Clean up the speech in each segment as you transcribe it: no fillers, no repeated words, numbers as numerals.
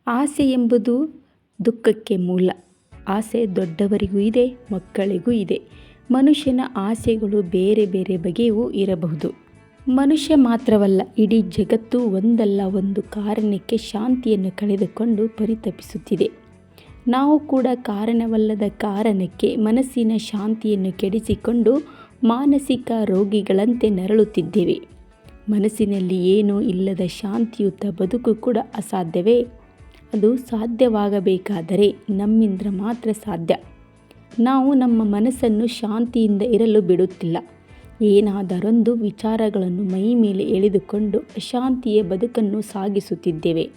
ಆಸೆ ಎಂಬುದು ದುಃಖಕ್ಕೆ ಮೂಲ. ಆಸೆ ದೊಡ್ಡವರಿಗೂ ಇದೆ, ಮಕ್ಕಳಿಗೂ ಇದೆ. ಮನುಷ್ಯನ ಆಸೆಗಳು ಬೇರೆ ಬೇರೆ ಬಗೆಯೂ ಇರಬಹುದು. ಮನುಷ್ಯ ಮಾತ್ರವಲ್ಲ, ಇಡೀ ಜಗತ್ತು ಒಂದಲ್ಲ ಒಂದು ಕಾರಣಕ್ಕೆ ಶಾಂತಿಯನ್ನು ಕಳೆದುಕೊಂಡು ಪರಿತಪಿಸುತ್ತಿದೆ. ನಾವು ಕೂಡ ಕಾರಣವಲ್ಲದ ಕಾರಣಕ್ಕೆ ಮನಸ್ಸಿನ ಶಾಂತಿಯನ್ನು ಕೆಡಿಸಿಕೊಂಡು ಮಾನಸಿಕ ರೋಗಿಗಳಂತೆ ನರಳುತ್ತಿದ್ದೇವೆ. ಮನಸ್ಸಿನಲ್ಲಿ ಏನೂ ಇಲ್ಲದ ಶಾಂತಿಯುತ ಬದುಕು ಕೂಡ ಅಸಾಧ್ಯವೇ? ಅದು ಸಾಧ್ಯವಾಗಬೇಕಾದರೆ ನಮ್ಮಿಂದ ಮಾತ್ರ ಸಾಧ್ಯ. ನಾವು ನಮ್ಮ ಮನಸ್ಸನ್ನು ಶಾಂತಿಯಿಂದ ಇರಲು ಬಿಡುತ್ತಿಲ್ಲ. ಏನಾದರೊಂದು ವಿಚಾರಗಳನ್ನು ಮೈ ಮೇಲೆ ಎಳೆದುಕೊಂಡು ಅಶಾಂತಿಯ ಬದುಕನ್ನು ಸಾಗಿಸುತ್ತಿದ್ದೇವೆ.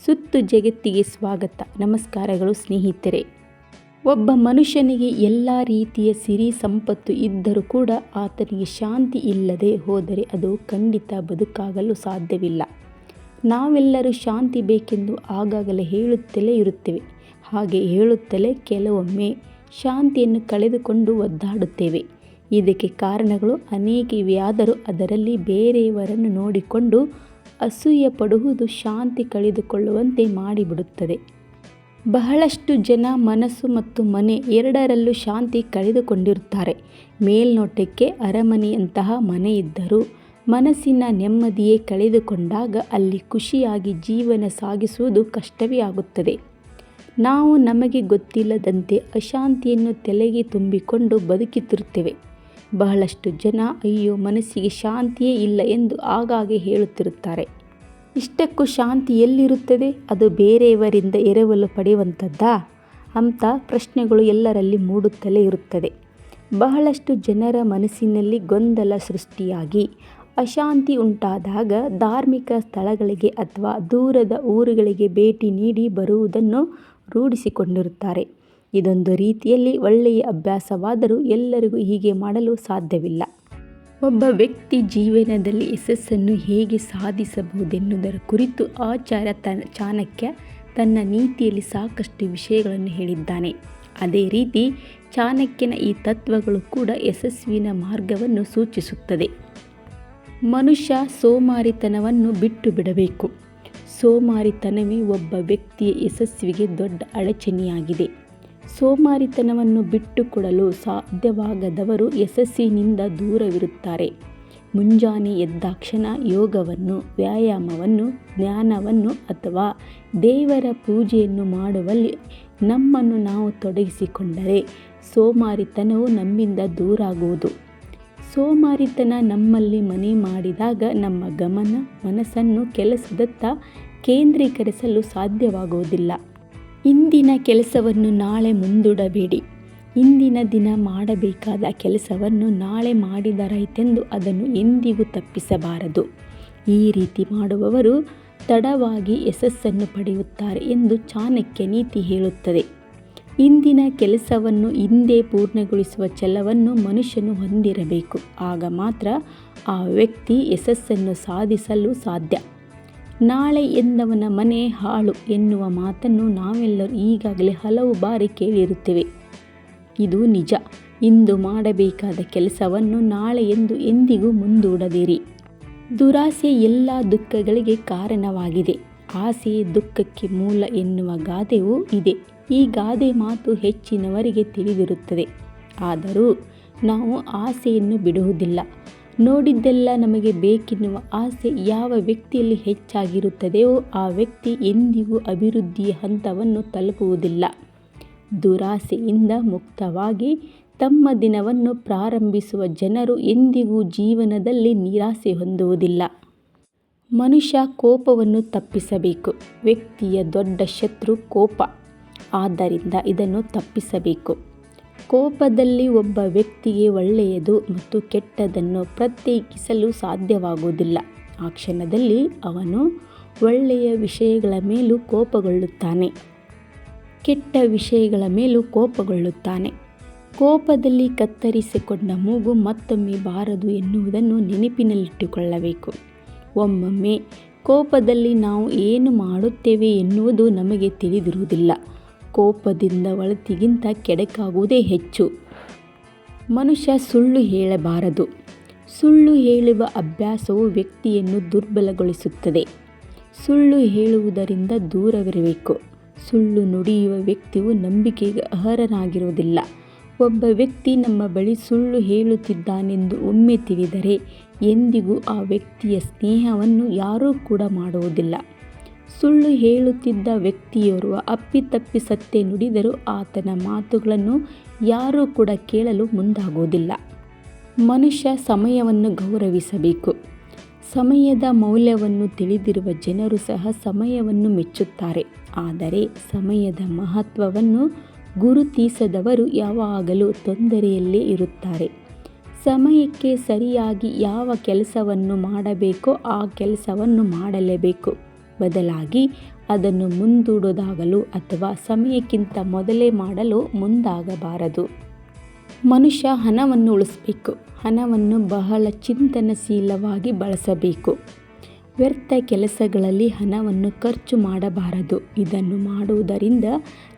ಸುತ್ತು ಜಗತ್ತಿಗೆ ಸ್ವಾಗತ. ನಮಸ್ಕಾರಗಳು ಸ್ನೇಹಿತರೆ. ಒಬ್ಬ ಮನುಷ್ಯನಿಗೆ ಎಲ್ಲ ರೀತಿಯ ಸಿರಿ ಸಂಪತ್ತು ಇದ್ದರೂ ಕೂಡ ಆತನಿಗೆ ಶಾಂತಿ ಇಲ್ಲದೆ ಹೋದರೆ ಅದು ಖಂಡಿತ ಬದುಕಾಗಲು ಸಾಧ್ಯವಿಲ್ಲ. ನಾವೆಲ್ಲರೂ ಶಾಂತಿ ಬೇಕೆಂದು ಆಗಾಗಲೇ ಹೇಳುತ್ತಲೇ ಇರುತ್ತೇವೆ. ಹಾಗೆ ಹೇಳುತ್ತಲೇ ಕೆಲವೊಮ್ಮೆ ಶಾಂತಿಯನ್ನು ಕಳೆದುಕೊಂಡು ಒದ್ದಾಡುತ್ತೇವೆ. ಇದಕ್ಕೆ ಕಾರಣಗಳು ಅನೇಕವಿಯಾದರೂ ಅದರಲ್ಲಿ ಬೇರೆಯವರನ್ನು ನೋಡಿಕೊಂಡು ಅಸೂಯೆ ಪಡುವುದು ಶಾಂತಿ ಕಳೆದುಕೊಳ್ಳುವಂತೆ ಮಾಡಿಬಿಡುತ್ತದೆ. ಬಹಳಷ್ಟು ಜನ ಮನಸ್ಸು ಮತ್ತು ಮನೆ ಎರಡರಲ್ಲೂ ಶಾಂತಿ ಕಳೆದುಕೊಂಡಿರುತ್ತಾರೆ. ಮೇಲ್ನೋಟಕ್ಕೆ ಅರಮನೆಯಂತಹ ಮನೆ ಇದ್ದರೂ ಮನಸ್ಸಿನ ನೆಮ್ಮದಿಯೇ ಕಳೆದುಕೊಂಡಾಗ ಅಲ್ಲಿ ಖುಷಿಯಾಗಿ ಜೀವನ ಸಾಗಿಸುವುದು ಕಷ್ಟವೇ ಆಗುತ್ತದೆ. ನಾವು ನಮಗೆ ಗೊತ್ತಿಲ್ಲದಂತೆ ಅಶಾಂತಿಯನ್ನು ತಲೆಗೆ ತುಂಬಿಕೊಂಡು ಬದುಕುತ್ತಿರುತ್ತೇವೆ. ಬಹಳಷ್ಟು ಜನ ಅಯ್ಯೋ ಮನಸ್ಸಿಗೆ ಶಾಂತಿಯೇ ಇಲ್ಲ ಎಂದು ಆಗಾಗ್ಗೆ ಹೇಳುತ್ತಿರುತ್ತಾರೆ. ಇಷ್ಟಕ್ಕೂ ಶಾಂತಿ ಎಲ್ಲಿರುತ್ತದೆ? ಅದು ಬೇರೆಯವರಿಂದ ಎರವಲು ಪಡೆಯುವಂಥದ್ದಾ ಅಂತ ಪ್ರಶ್ನೆಗಳು ಎಲ್ಲರಲ್ಲಿ ಮೂಡುತ್ತಲೇ ಇರುತ್ತದೆ. ಬಹಳಷ್ಟು ಜನರ ಮನಸ್ಸಿನಲ್ಲಿ ಗೊಂದಲ ಸೃಷ್ಟಿಯಾಗಿ ಅಶಾಂತಿ ಉಂಟಾದಾಗ ಧಾರ್ಮಿಕ ಸ್ಥಳಗಳಿಗೆ ಅಥವಾ ದೂರದ ಊರುಗಳಿಗೆ ಭೇಟಿ ನೀಡಿ ಬರುವುದನ್ನು ರೂಢಿಸಿಕೊಂಡಿರುತ್ತಾರೆ. ಇದೊಂದು ರೀತಿಯಲ್ಲಿ ಒಳ್ಳೆಯ ಅಭ್ಯಾಸವಾದರೂ ಎಲ್ಲರಿಗೂ ಹೀಗೆ ಮಾಡಲು ಸಾಧ್ಯವಿಲ್ಲ. ಒಬ್ಬ ವ್ಯಕ್ತಿ ಜೀವನದಲ್ಲಿ ಯಶಸ್ಸನ್ನು ಹೇಗೆ ಸಾಧಿಸಬಹುದೆನ್ನುವುದರ ಕುರಿತು ಆಚಾರ್ಯ ಚಾಣಕ್ಯ ತನ್ನ ನೀತಿಯಲ್ಲಿ ಸಾಕಷ್ಟು ವಿಷಯಗಳನ್ನು ಹೇಳಿದ್ದಾನೆ. ಅದೇ ರೀತಿ ಚಾಣಕ್ಯನ ಈ ತತ್ವಗಳು ಕೂಡ ಯಶಸ್ವಿನ ಮಾರ್ಗವನ್ನು ಸೂಚಿಸುತ್ತದೆ. ಮನುಷ್ಯ ಸೋಮಾರಿತನವನ್ನು ಬಿಟ್ಟು ಬಿಡಬೇಕು. ಸೋಮಾರಿತನವೇ ಒಬ್ಬ ವ್ಯಕ್ತಿಯ ಯಶಸ್ಸಿಗೆ ದೊಡ್ಡ ಅಡಚಣೆಯಾಗಿದೆ. ಸೋಮಾರಿತನವನ್ನು ಬಿಟ್ಟುಕೊಡಲು ಸಾಧ್ಯವಾಗದವರು ಯಶಸ್ಸಿನಿಂದ ದೂರವಿರುತ್ತಾರೆ. ಮುಂಜಾನೆ ಎದ್ದಾಕ್ಷಣ ಯೋಗವನ್ನು, ವ್ಯಾಯಾಮವನ್ನು, ಜ್ಞಾನವನ್ನು ಅಥವಾ ದೇವರ ಪೂಜೆಯನ್ನು ಮಾಡುವಲ್ಲಿ ನಮ್ಮನ್ನು ನಾವು ತೊಡಗಿಸಿಕೊಂಡರೆ ಸೋಮಾರಿತನವು ನಮ್ಮಿಂದ ದೂರಾಗುವುದು. ಸೋಮಾರಿತನ ನಮ್ಮಲ್ಲಿ ಮನೆ ಮಾಡಿದಾಗ ನಮ್ಮ ಗಮನ, ಮನಸ್ಸನ್ನು ಕೆಲಸದತ್ತ ಕೇಂದ್ರೀಕರಿಸಲು ಸಾಧ್ಯವಾಗುವುದಿಲ್ಲ. ಇಂದಿನ ಕೆಲಸವನ್ನು ನಾಳೆ ಮುಂದೂಡಬೇಡಿ. ಇಂದಿನ ದಿನ ಮಾಡಬೇಕಾದ ಕೆಲಸವನ್ನು ನಾಳೆ ಮಾಡಿದರಾಯಿತೆಂದು ಅದನ್ನು ಎಂದಿಗೂ ತಪ್ಪಿಸಬಾರದು. ಈ ರೀತಿ ಮಾಡುವವರು ತಡವಾಗಿ ಯಶಸ್ಸನ್ನು ಪಡೆಯುತ್ತಾರೆ ಎಂದು ಚಾಣಕ್ಯ ನೀತಿ ಹೇಳುತ್ತದೆ. ಇಂದಿನ ಕೆಲಸವನ್ನು ಇಂದೇ ಪೂರ್ಣಗೊಳಿಸುವ ಛಲವನ್ನು ಮನುಷ್ಯನು ಹೊಂದಿರಬೇಕು. ಆಗ ಮಾತ್ರ ಆ ವ್ಯಕ್ತಿ ಯಶಸ್ಸನ್ನು ಸಾಧಿಸಲು ಸಾಧ್ಯ. ನಾಳೆ ಎಂದವನ ಮನೆ ಹಾಳು ಎನ್ನುವ ಮಾತನ್ನು ನಾವೆಲ್ಲರೂ ಈಗಾಗಲೇ ಹಲವು ಬಾರಿ ಕೇಳಿರುತ್ತೇವೆ. ಇದು ನಿಜ. ಇಂದು ಮಾಡಬೇಕಾದ ಕೆಲಸವನ್ನು ನಾಳೆ ಎಂದು ಎಂದಿಗೂ ಮುಂದೂಡದಿರಿ. ದುರಾಸೆ ಎಲ್ಲ ದುಃಖಗಳಿಗೆ ಕಾರಣವಾಗಿದೆ. ಆಸೆಯೇ ದುಃಖಕ್ಕೆ ಮೂಲ ಎನ್ನುವ ಗಾದೆಯೂ ಇದೆ. ಈ ಗಾದೆ ಮಾತು ಹೆಚ್ಚಿನವರಿಗೆ ತಿಳಿದಿರುತ್ತದೆ. ಆದರೂ ನಾವು ಆಸೆಯನ್ನು ಬಿಡುವುದಿಲ್ಲ. ನೋಡಿದ್ದೆಲ್ಲ ನಮಗೆ ಬೇಕೆನ್ನುವ ಆಸೆ ಯಾವ ವ್ಯಕ್ತಿಯಲ್ಲಿ ಹೆಚ್ಚಾಗಿರುತ್ತದೆಯೋ ಆ ವ್ಯಕ್ತಿ ಎಂದಿಗೂ ಅಭಿವೃದ್ಧಿಯ ಹಂತವನ್ನು ತಲುಪುವುದಿಲ್ಲ. ದುರಾಸೆಯಿಂದ ಮುಕ್ತವಾಗಿ ತಮ್ಮ ದಿನವನ್ನು ಪ್ರಾರಂಭಿಸುವ ಜನರು ಎಂದಿಗೂ ಜೀವನದಲ್ಲಿ ನಿರಾಸೆ ಹೊಂದುವುದಿಲ್ಲ. ಮನುಷ್ಯ ಕೋಪವನ್ನು ತಪ್ಪಿಸಬೇಕು. ವ್ಯಕ್ತಿಯ ದೊಡ್ಡ ಶತ್ರು ಕೋಪ. ಆದ್ದರಿಂದ ಇದನ್ನು ತಪ್ಪಿಸಬೇಕು. ಕೋಪದಲ್ಲಿ ಒಬ್ಬ ವ್ಯಕ್ತಿಗೆ ಒಳ್ಳೆಯದು ಮತ್ತು ಕೆಟ್ಟದ್ದನ್ನು ಪ್ರತ್ಯೇಕಿಸಲು ಸಾಧ್ಯವಾಗುವುದಿಲ್ಲ. ಆ ಕ್ಷಣದಲ್ಲಿ ಅವನು ಒಳ್ಳೆಯ ವಿಷಯಗಳ ಮೇಲೂ ಕೋಪಗೊಳ್ಳುತ್ತಾನೆ, ಕೆಟ್ಟ ವಿಷಯಗಳ ಮೇಲೂ ಕೋಪಗೊಳ್ಳುತ್ತಾನೆ. ಕೋಪದಲ್ಲಿ ಕತ್ತರಿಸಿಕೊಂಡ ಮೂಗು ಮತ್ತೊಮ್ಮೆ ಬಾರದು ಎನ್ನುವುದನ್ನು ನೆನಪಿನಲ್ಲಿಟ್ಟುಕೊಳ್ಳಬೇಕು. ಒಮ್ಮೊಮ್ಮೆ ಕೋಪದಲ್ಲಿ ನಾವು ಏನು ಮಾಡುತ್ತೇವೆ ಎನ್ನುವುದು ನಮಗೆ ತಿಳಿದಿರುವುದಿಲ್ಲ. ಕೋಪದಿಂದ ಒಳಿತಿಗಿಂತ ಕೆಡುಕಾಗುವುದೇ ಹೆಚ್ಚು. ಮನುಷ್ಯ ಸುಳ್ಳು ಹೇಳಬಾರದು. ಸುಳ್ಳು ಹೇಳುವ ಅಭ್ಯಾಸವು ವ್ಯಕ್ತಿಯನ್ನು ದುರ್ಬಲಗೊಳಿಸುತ್ತದೆ. ಸುಳ್ಳು ಹೇಳುವುದರಿಂದ ದೂರವಿರಬೇಕು. ಸುಳ್ಳು ನುಡಿಯುವ ವ್ಯಕ್ತಿಯು ನಂಬಿಕೆಗೆ ಅರ್ಹನಾಗಿರುವುದಿಲ್ಲ. ಒಬ್ಬ ವ್ಯಕ್ತಿ ನಮ್ಮ ಬಳಿ ಸುಳ್ಳು ಹೇಳುತ್ತಿದ್ದಾನೆಂದು ಒಮ್ಮೆ ತಿಳಿದರೆ ಎಂದಿಗೂ ಆ ವ್ಯಕ್ತಿಯ ಸ್ನೇಹವನ್ನು ಯಾರೂ ಕೂಡ ಮಾಡುವುದಿಲ್ಲ. ಸುಳ್ಳು ಹೇಳುತ್ತಿದ್ದ ವ್ಯಕ್ತಿಯೋರ್ವ ಅಪ್ಪಿತಪ್ಪಿ ಸತ್ಯ ನುಡಿದರೂ ಆತನ ಮಾತುಗಳನ್ನು ಯಾರೂ ಕೂಡ ಕೇಳಲು ಮುಂದಾಗುವುದಿಲ್ಲ. ಮನುಷ್ಯ ಸಮಯವನ್ನು ಗೌರವಿಸಬೇಕು. ಸಮಯದ ಮೌಲ್ಯವನ್ನು ತಿಳಿದಿರುವ ಜನರು ಸಹ ಸಮಯವನ್ನು ಮೆಚ್ಚುತ್ತಾರೆ. ಆದರೆ ಸಮಯದ ಮಹತ್ವವನ್ನು ಗುರುತಿಸದವರು ಯಾವಾಗಲೂ ತೊಂದರೆಯಲ್ಲೇ ಇರುತ್ತಾರೆ. ಸಮಯಕ್ಕೆ ಸರಿಯಾಗಿ ಯಾವ ಕೆಲಸವನ್ನು ಮಾಡಬೇಕೋ ಆ ಕೆಲಸವನ್ನು ಮಾಡಲೇಬೇಕು. ಬದಲಾಗಿ ಅದನ್ನು ಮುಂದೂಡುವುದಾಗಲು ಅಥವಾ ಸಮಯಕ್ಕಿಂತ ಮೊದಲೇ ಮಾಡಲು ಮುಂದಾಗಬಾರದು. ಮನುಷ್ಯ ಹಣವನ್ನು ಉಳಿಸಬೇಕು. ಹಣವನ್ನು ಬಹಳ ಚಿಂತನಶೀಲವಾಗಿ ಬಳಸಬೇಕು. ವ್ಯರ್ಥ ಕೆಲಸಗಳಲ್ಲಿ ಹಣವನ್ನು ಖರ್ಚು ಮಾಡಬಾರದು. ಇದನ್ನು ಮಾಡುವುದರಿಂದ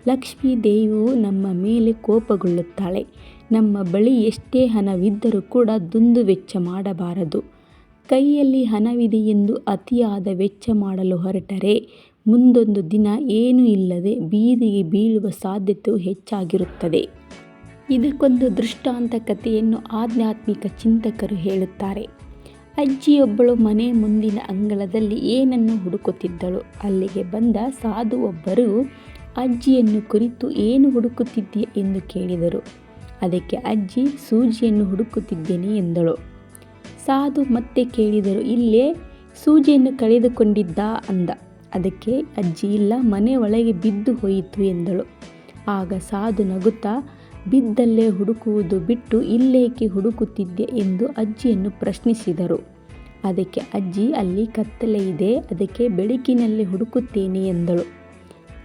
ಲಕ್ಷ್ಮೀ ದೇವಿಯು ನಮ್ಮ ಮೇಲೆ ಕೋಪಗೊಳ್ಳುತ್ತಾಳೆ. ನಮ್ಮ ಬಳಿ ಎಷ್ಟೇ ಹಣವಿದ್ದರೂ ಕೂಡ ದುಂದುವೆಚ್ಚ ಮಾಡಬಾರದು. ಕೈಯಲ್ಲಿ ಹಣವಿದೆ ಎಂದು ಅತಿಯಾದ ವೆಚ್ಚ ಮಾಡಲು ಹೊರಟರೆ ಮುಂದೊಂದು ದಿನ ಏನೂ ಇಲ್ಲದೆ ಬೀದಿಗೆ ಬೀಳುವ ಸಾಧ್ಯತೆಯು ಹೆಚ್ಚಾಗಿರುತ್ತದೆ. ಇದಕ್ಕೊಂದು ದೃಷ್ಟಾಂತ ಕಥೆಯನ್ನು ಆಧ್ಯಾತ್ಮಿಕ ಚಿಂತಕರು ಹೇಳುತ್ತಾರೆ. ಅಜ್ಜಿಯೊಬ್ಬಳು ಮನೆ ಮುಂದಿನ ಅಂಗಳದಲ್ಲಿ ಏನನ್ನು ಹುಡುಕುತ್ತಿದ್ದಳು. ಅಲ್ಲಿಗೆ ಬಂದ ಸಾಧು ಒಬ್ಬರು ಅಜ್ಜಿಯನ್ನು ಕುರಿತು ಏನು ಹುಡುಕುತ್ತಿದ್ದೀಯ ಎಂದು ಕೇಳಿದರು. ಅದಕ್ಕೆ ಅಜ್ಜಿ ಸೂಜಿಯನ್ನು ಹುಡುಕುತ್ತಿದ್ದೇನೆ ಎಂದಳು. ಸಾಧು ಮತ್ತೆ ಕೇಳಿದರು, ಇಲ್ಲೇ ಸೂಜಿಯನ್ನು ಕಳೆದುಕೊಂಡಿದ್ದ ಅಂದ. ಅದಕ್ಕೆ ಅಜ್ಜಿ ಇಲ್ಲ, ಮನೆ ಒಳಗೆ ಬಿದ್ದು ಹೋಯಿತು ಎಂದಳು. ಆಗ ಸಾಧು ನಗುತ್ತಾ, ಬಿದ್ದಲ್ಲೇ ಹುಡುಕುವುದು ಬಿಟ್ಟು ಇಲ್ಲೇಕೆ ಹುಡುಕುತ್ತಿದ್ದೆ ಎಂದು ಅಜ್ಜಿಯನ್ನು ಪ್ರಶ್ನಿಸಿದರು. ಅದಕ್ಕೆ ಅಜ್ಜಿ ಅಲ್ಲಿ ಕತ್ತಲೆ ಇದೆ, ಅದಕ್ಕೆ ಬೆಳಕಿನಲ್ಲಿ ಹುಡುಕುತ್ತೇನೆ ಎಂದಳು.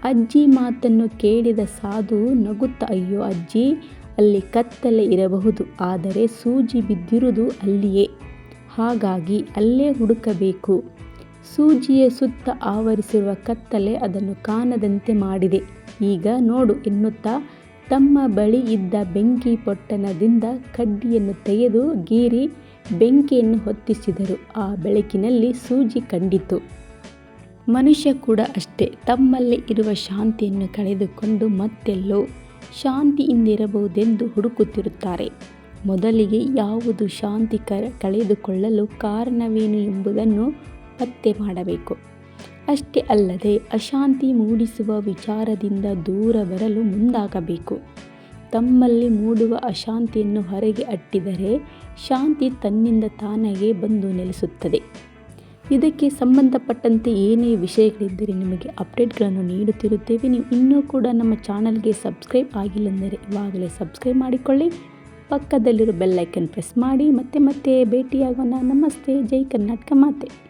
ಅಜ್ಜಿ ಮಾತನ್ನು ಕೇಳಿದ ಸಾಧು ನಗುತ್ತಾ, ಅಯ್ಯೋ ಅಜ್ಜಿ, ಅಲ್ಲಿ ಕತ್ತಲೆ ಇರಬಹುದು, ಆದರೆ ಸೂಜಿ ಬಿದ್ದಿರುವುದು ಅಲ್ಲಿಯೇ. ಹಾಗಾಗಿ ಅಲ್ಲೇ ಹುಡುಕಬೇಕು. ಸೂಜಿಯ ಸುತ್ತ ಆವರಿಸಿರುವ ಕತ್ತಲೆ ಅದನ್ನು ಕಾಣದಂತೆ ಮಾಡಿದೆ. ಈಗ ನೋಡು ಎನ್ನುತ್ತಾ ತಮ್ಮ ಬಳಿ ಇದ್ದ ಬೆಂಕಿ ಪೊಟ್ಟಣದಿಂದ ಕಡ್ಡಿಯನ್ನು ತೆಗೆದು ಗೀರಿ ಬೆಂಕಿಯನ್ನು ಹೊತ್ತಿಸಿದರು. ಆ ಬೆಳಕಿನಲ್ಲಿ ಸೂಜಿ ಕಂಡಿತು. ಮನುಷ್ಯ ಕೂಡ ಅಷ್ಟೇ, ತಮ್ಮಲ್ಲಿ ಇರುವ ಶಾಂತಿಯನ್ನು ಕಳೆದುಕೊಂಡು ಮತ್ತೆಲ್ಲೋ ಶಾಂತಿಯಿಂದಿರಬಹುದೆಂದು ಹುಡುಕುತ್ತಿರುತ್ತಾರೆ. ಮೊದಲಿಗೆ ಯಾವುದು ಶಾಂತಿ ಕಳೆದುಕೊಳ್ಳಲು ಕಾರಣವೇನು ಎಂಬುದನ್ನು ಪತ್ತೆ ಮಾಡಬೇಕು. ಅಷ್ಟೇ ಅಲ್ಲದೆ ಅಶಾಂತಿ ಮೂಡಿಸುವ ವಿಚಾರದಿಂದ ದೂರ ಬರಲು ಮುಂದಾಗಬೇಕು. ತಮ್ಮಲ್ಲಿ ಮೂಡುವ ಅಶಾಂತಿಯನ್ನು ಹೊರಗೆ ಅಟ್ಟಿದರೆ ಶಾಂತಿ ತನ್ನಿಂದ ತಾನಾಗೇ ಬಂದು ನೆಲೆಸುತ್ತದೆ. ಇದಕ್ಕೆ ಸಂಬಂಧಪಟ್ಟಂತೆ ಏನೇ ವಿಷಯಗಳಿದ್ದರೆ ನಿಮಗೆ ಅಪ್ಡೇಟ್ಗಳನ್ನು ನೀಡುತ್ತಿರುತ್ತೇವೆ. ನೀವು ಇನ್ನೂ ಕೂಡ ನಮ್ಮ ಚಾನಲ್ಗೆ ಸಬ್ಸ್ಕ್ರೈಬ್ ಆಗಿಲ್ಲಂದರೆ ಇವಾಗಲೇ ಸಬ್ಸ್ಕ್ರೈಬ್ ಮಾಡಿಕೊಳ್ಳಿ. ಪಕ್ಕದಲ್ಲಿರೋ ಬೆಲ್ ಐಕನ್ ಪ್ರೆಸ್ ಮಾಡಿ. ಮತ್ತೆ ಭೇಟಿಯಾಗೋಣ. ನಮಸ್ತೆ. ಜೈ ಕರ್ನಾಟಕ ಮಾತೆ.